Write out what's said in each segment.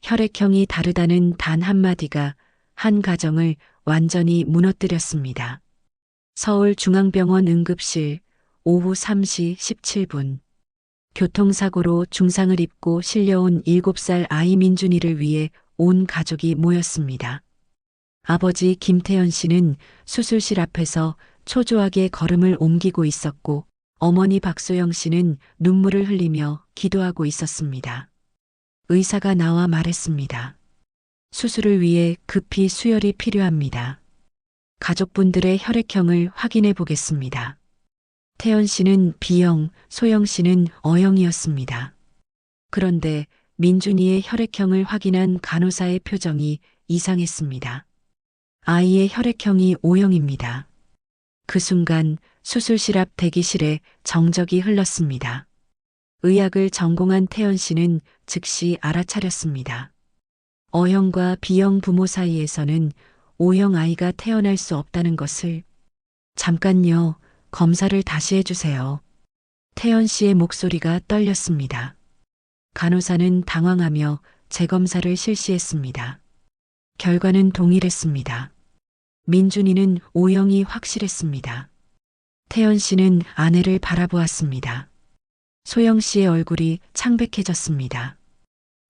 혈액형이 다르다는 단 한마디가 한 가정을 완전히 무너뜨렸습니다. 서울중앙병원 응급실 오후 3시 17분. 교통사고로 중상을 입고 실려온 7살 아이 민준이를 위해 온 가족이 모였습니다. 아버지 김태현 씨는 수술실 앞에서 초조하게 걸음을 옮기고 있었고, 어머니 박소영 씨는 눈물을 흘리며 기도하고 있었습니다. 의사가 나와 말했습니다. 수술을 위해 급히 수혈이 필요합니다. 가족분들의 혈액형을 확인해 보겠습니다. 태연 씨는 B형, 소영 씨는 O형이었습니다. 그런데 민준이의 혈액형을 확인한 간호사의 표정이 이상했습니다. 아이의 혈액형이 O형입니다. 그 순간 수술실 앞 대기실에 정적이 흘렀습니다. 의학을 전공한 태연 씨는 즉시 알아차렸습니다. O형과 B형 부모 사이에서는 O형 아이가 태어날 수 없다는 것을. 잠깐요, 검사를 다시 해주세요. 태연 씨의 목소리가 떨렸습니다. 간호사는 당황하며 재검사를 실시했습니다. 결과는 동일했습니다. 민준이는 O형이 확실했습니다. 태연 씨는 아내를 바라보았습니다. 소영 씨의 얼굴이 창백해졌습니다.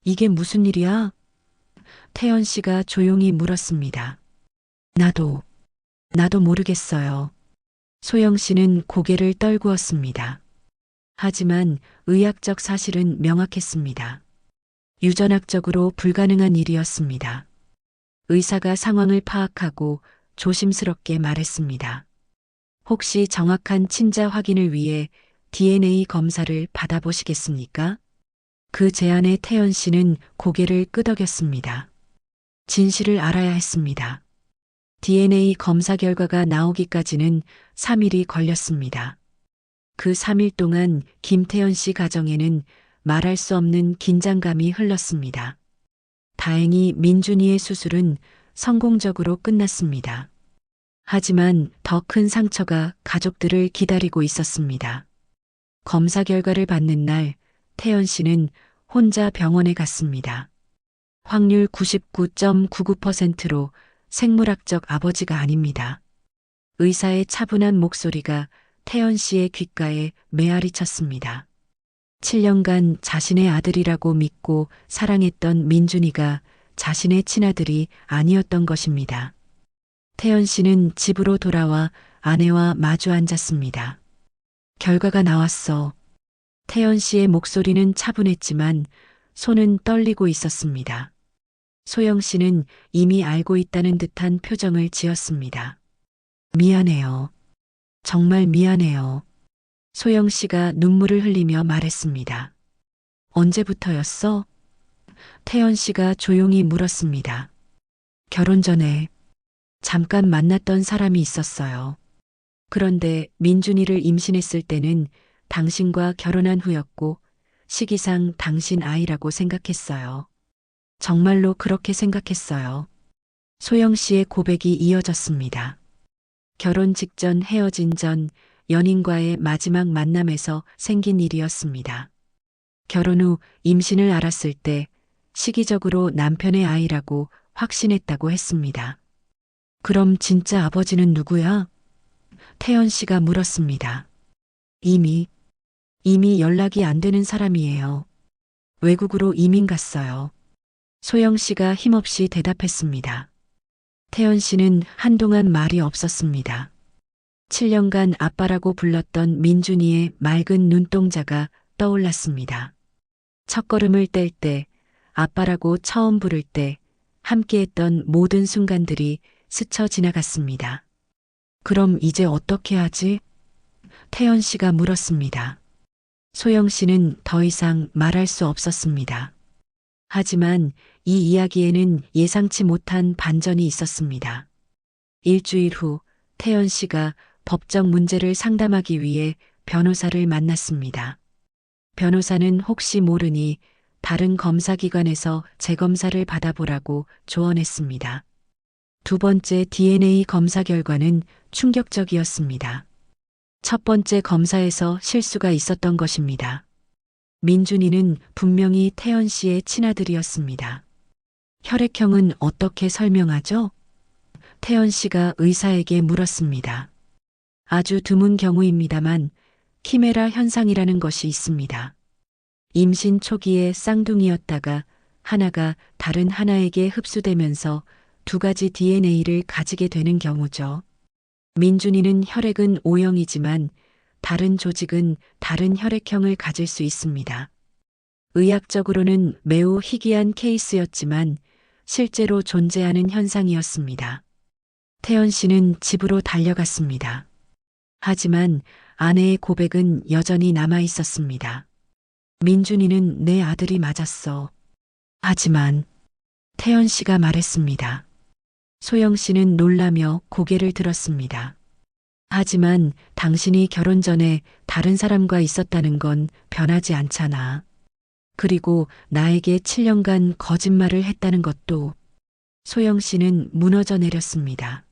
이게 무슨 일이야? 태연 씨가 조용히 물었습니다. 나도 모르겠어요. 소영 씨는 고개를 떨구었습니다. 하지만 의학적 사실은 명확했습니다. 유전학적으로 불가능한 일이었습니다. 의사가 상황을 파악하고 조심스럽게 말했습니다. 혹시 정확한 친자 확인을 위해 DNA 검사를 받아보시겠습니까? 그 제안에 태연 씨는 고개를 끄덕였습니다. 진실을 알아야 했습니다. DNA 검사 결과가 나오기까지는 3일이 걸렸습니다. 그 3일 동안 김태연 씨 가정에는 말할 수 없는 긴장감이 흘렀습니다. 다행히 민준이의 수술은 성공적으로 끝났습니다. 하지만 더 큰 상처가 가족들을 기다리고 있었습니다. 검사 결과를 받는 날, 태연 씨는 혼자 병원에 갔습니다. 확률 99.99%로 생물학적 아버지가 아닙니다. 의사의 차분한 목소리가 태연 씨의 귓가에 메아리 쳤습니다. 7년간 자신의 아들이라고 믿고 사랑했던 민준이가 자신의 친아들이 아니었던 것입니다. 태연 씨는 집으로 돌아와 아내와 마주 앉았습니다. 결과가 나왔어. 태연 씨의 목소리는 차분했지만 손은 떨리고 있었습니다. 소영 씨는 이미 알고 있다는 듯한 표정을 지었습니다. 미안해요. 정말 미안해요. 소영 씨가 눈물을 흘리며 말했습니다. 언제부터였어? 태연 씨가 조용히 물었습니다. 결혼 전에 잠깐 만났던 사람이 있었어요. 그런데 민준이를 임신했을 때는 당신과 결혼한 후였고 시기상 당신 아이라고 생각했어요. 정말로 그렇게 생각했어요. 소영 씨의 고백이 이어졌습니다. 결혼 직전 헤어진 전 연인과의 마지막 만남에서 생긴 일이었습니다. 결혼 후 임신을 알았을 때 시기적으로 남편의 아이라고 확신했다고 했습니다. 그럼 진짜 아버지는 누구야? 태연 씨가 물었습니다. 이미 연락이 안 되는 사람이에요. 외국으로 이민 갔어요. 소영 씨가 힘없이 대답했습니다. 태연 씨는 한동안 말이 없었습니다. 7년간 아빠라고 불렀던 민준이의 맑은 눈동자가 떠올랐습니다. 첫걸음을 뗄 때, 아빠라고 처음 부를 때, 함께했던 모든 순간들이 스쳐 지나갔습니다. 그럼 이제 어떻게 하지? 태연 씨가 물었습니다. 소영 씨는 더 이상 말할 수 없었습니다. 하지만 이 이야기에는 예상치 못한 반전이 있었습니다. 일주일 후 태연 씨가 법적 문제를 상담하기 위해 변호사를 만났습니다. 변호사는 혹시 모르니 다른 검사기관에서 재검사를 받아보라고 조언했습니다. 두 번째 DNA 검사 결과는 충격적이었습니다. 첫 번째 검사에서 실수가 있었던 것입니다. 민준이는 분명히 태연 씨의 친아들이었습니다. 혈액형은 어떻게 설명하죠? 태연 씨가 의사에게 물었습니다. 아주 드문 경우입니다만 키메라 현상이라는 것이 있습니다. 임신 초기에 쌍둥이였다가 하나가 다른 하나에게 흡수되면서 두 가지 DNA를 가지게 되는 경우죠. 민준이는 혈액은 O형이지만 다른 조직은 다른 혈액형을 가질 수 있습니다. 의학적으로는 매우 희귀한 케이스였지만 실제로 존재하는 현상이었습니다. 태연 씨는 집으로 달려갔습니다. 하지만 아내의 고백은 여전히 남아 있었습니다. 민준이는 내 아들이 맞았어. 하지만 태연 씨가 말했습니다. 소영 씨는 놀라며 고개를 들었습니다. 하지만 당신이 결혼 전에 다른 사람과 있었다는 건 변하지 않잖아. 그리고 나에게 7년간 거짓말을 했다는 것도. 소영 씨는 무너져 내렸습니다.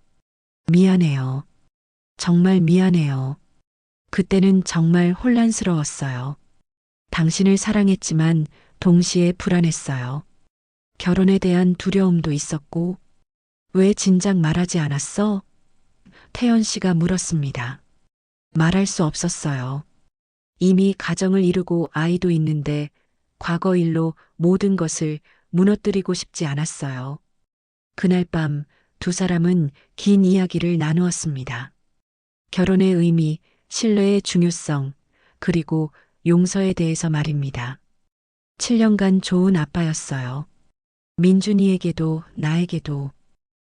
미안해요. 정말 미안해요. 그때는 정말 혼란스러웠어요. 당신을 사랑했지만 동시에 불안했어요. 결혼에 대한 두려움도 있었고. 왜 진작 말하지 않았어? 태연 씨가 물었습니다. 말할 수 없었어요. 이미 가정을 이루고 아이도 있는데 과거 일로 모든 것을 무너뜨리고 싶지 않았어요. 그날 밤 두 사람은 긴 이야기를 나누었습니다. 결혼의 의미, 신뢰의 중요성, 그리고 용서에 대해서 말입니다. 7년간 좋은 아빠였어요. 민준이에게도 나에게도.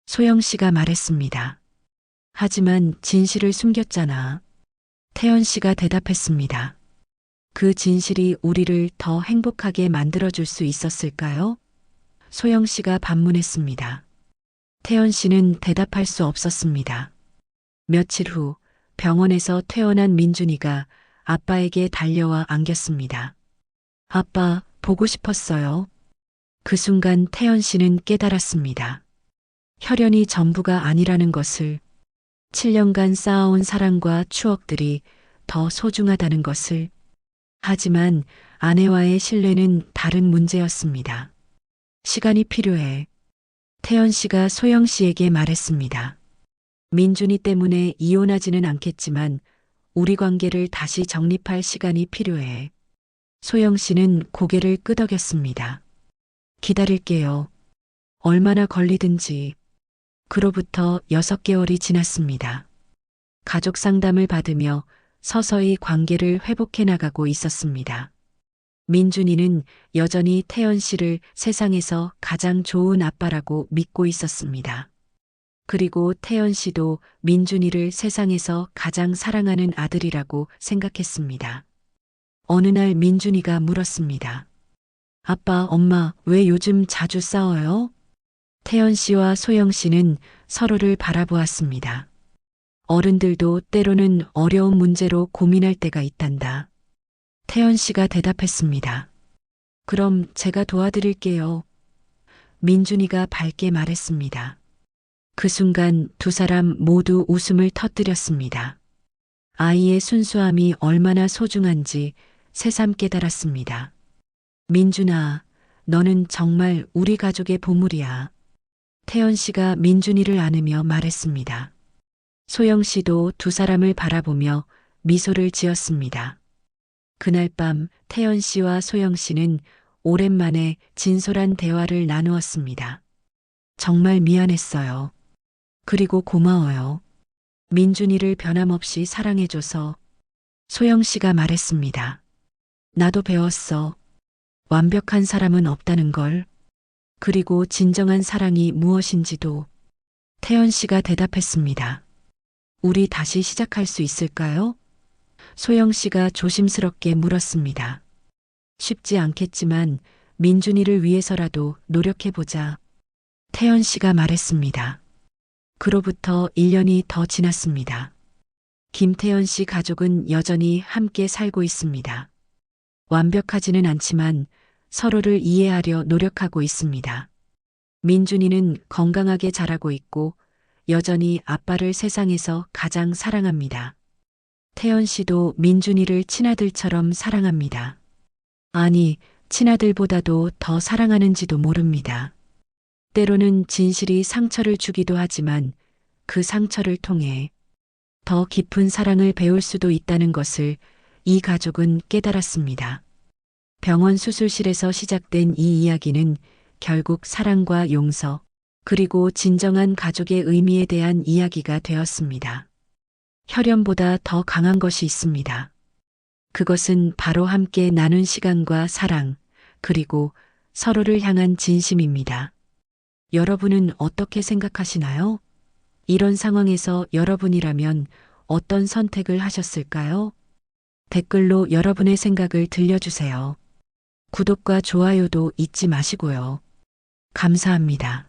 소영 씨가 말했습니다. 하지만 진실을 숨겼잖아. 태연 씨가 대답했습니다. 그 진실이 우리를 더 행복하게 만들어줄 수 있었을까요? 소영 씨가 반문했습니다. 태연 씨는 대답할 수 없었습니다. 며칠 후 병원에서 퇴원한 민준이가 아빠에게 달려와 안겼습니다. 아빠, 보고 싶었어요. 그 순간 태연 씨는 깨달았습니다. 혈연이 전부가 아니라는 것을, 7년간 쌓아온 사랑과 추억들이 더 소중하다는 것을. 하지만 아내와의 신뢰는 다른 문제였습니다. 시간이 필요해. 태연 씨가 소영 씨에게 말했습니다. 민준이 때문에 이혼하지는 않겠지만 우리 관계를 다시 정립할 시간이 필요해. 소영 씨는 고개를 끄덕였습니다. 기다릴게요. 얼마나 걸리든지. 그로부터 6개월이 지났습니다. 가족 상담을 받으며 서서히 관계를 회복해 나가고 있었습니다. 민준이는 여전히 태연 씨를 세상에서 가장 좋은 아빠라고 믿고 있었습니다. 그리고 태연 씨도 민준이를 세상에서 가장 사랑하는 아들이라고 생각했습니다. 어느 날 민준이가 물었습니다. 아빠, 엄마, 왜 요즘 자주 싸워요? 태연 씨와 소영 씨는 서로를 바라보았습니다. 어른들도 때로는 어려운 문제로 고민할 때가 있단다. 태연 씨가 대답했습니다. 그럼 제가 도와드릴게요. 민준이가 밝게 말했습니다. 그 순간 두 사람 모두 웃음을 터뜨렸습니다. 아이의 순수함이 얼마나 소중한지 새삼 깨달았습니다. 민준아, 너는 정말 우리 가족의 보물이야. 태연 씨가 민준이를 안으며 말했습니다. 소영 씨도 두 사람을 바라보며 미소를 지었습니다. 그날 밤 태연 씨와 소영 씨는 오랜만에 진솔한 대화를 나누었습니다. 정말 미안했어요. 그리고 고마워요. 민준이를 변함없이 사랑해줘서. 소영 씨가 말했습니다. 나도 배웠어. 완벽한 사람은 없다는 걸. 그리고 진정한 사랑이 무엇인지도. 태연 씨가 대답했습니다. 우리 다시 시작할 수 있을까요? 소영 씨가 조심스럽게 물었습니다. 쉽지 않겠지만 민준이를 위해서라도 노력해보자. 태연 씨가 말했습니다. 그로부터 1년이 더 지났습니다. 김태연 씨 가족은 여전히 함께 살고 있습니다. 완벽하지는 않지만 서로를 이해하려 노력하고 있습니다. 민준이는 건강하게 자라고 있고 여전히 아빠를 세상에서 가장 사랑합니다. 태연 씨도 민준이를 친아들처럼 사랑합니다. 아니, 친아들보다도 더 사랑하는지도 모릅니다. 때로는 진실이 상처를 주기도 하지만 그 상처를 통해 더 깊은 사랑을 배울 수도 있다는 것을 이 가족은 깨달았습니다. 병원 수술실에서 시작된 이 이야기는 결국 사랑과 용서, 그리고 진정한 가족의 의미에 대한 이야기가 되었습니다. 혈연보다 더 강한 것이 있습니다. 그것은 바로 함께 나눈 시간과 사랑, 그리고 서로를 향한 진심입니다. 여러분은 어떻게 생각하시나요? 이런 상황에서 여러분이라면 어떤 선택을 하셨을까요? 댓글로 여러분의 생각을 들려주세요. 구독과 좋아요도 잊지 마시고요. 감사합니다.